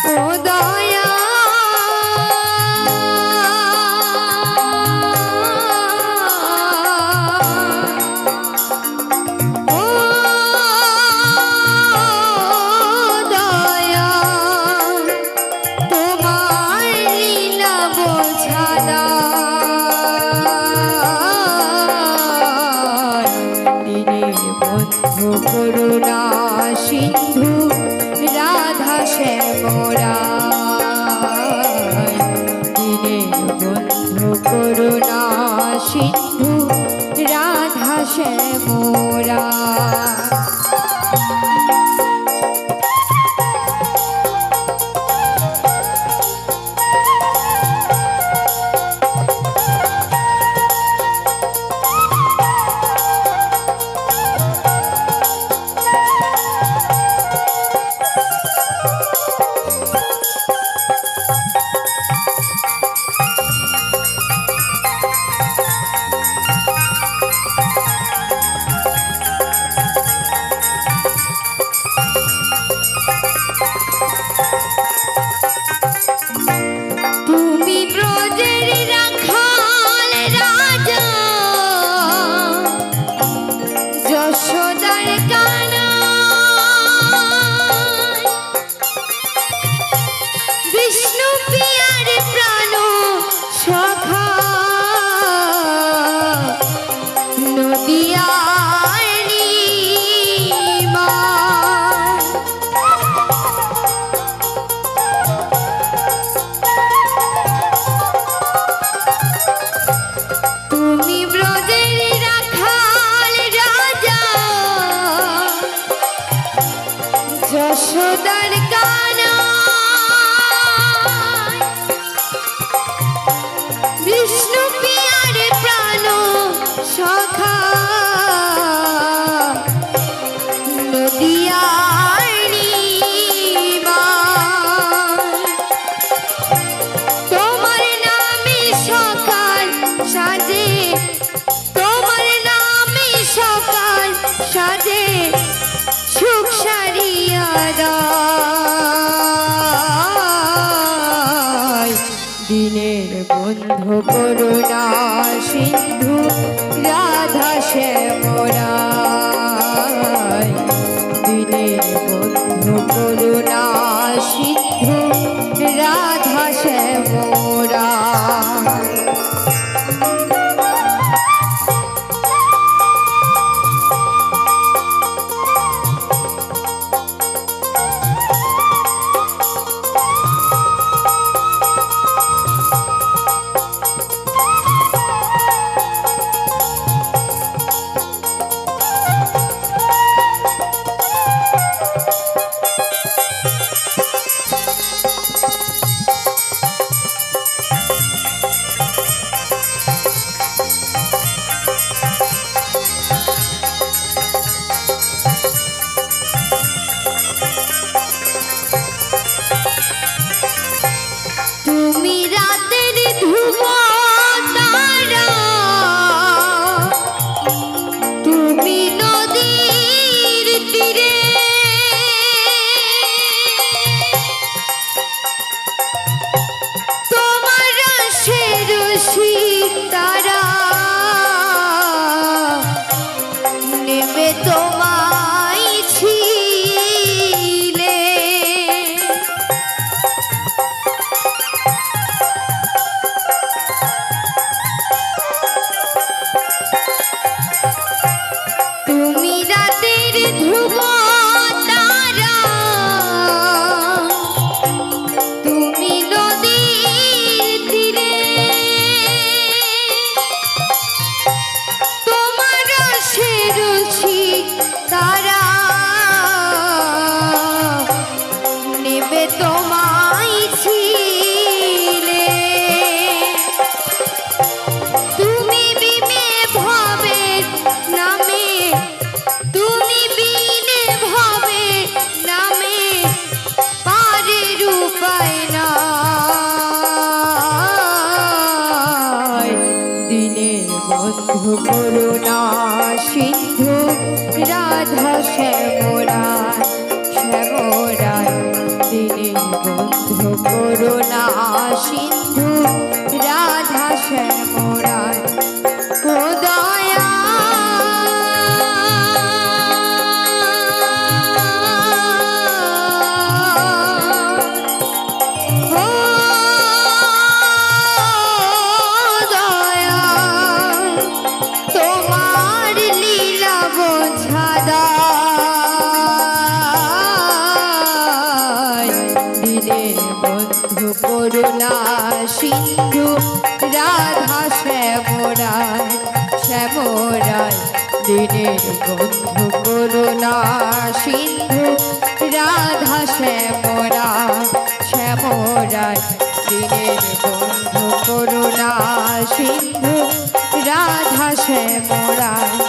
ও দয়া ও দয়া তোমার লীলা বোঝানা দিনের বন্ধু করুণা সিন্ধু রাধা শ্যামরা দিনের বন্ধু করুণা সিন্ধু রাধা শ্যামরা যশোদার কানা বিষ্ণু পিয়ার প্রাণ সখা নদিয়ার তোমার নামে সকাল সাজে তোমার নামে সকাল সাজে সুখ সারিয়া দিনের বন্ধু করুণা সিন্ধু রাধা শ্যামরা দিনের বন্ধু করুণা সিন্ধু রাধা শ্যামরা বন্ধু করুণা সিন্ধু রাধা শ্যামরা শ্যামরা দিনে বন্ধু বন্ধু করুণা সিন্ধু রাধা শ্যামরায় ও দয়া বন্ধু করুণা সিন্ধু রাধা শ্যামরায় শ্যামরায় দিনের বন্ধু করুণা সিন্ধু রাধা শ্যামরায় শ্যামরায় দিনের বন্ধু করুণা সিন্ধু রাধা শ্যামরায়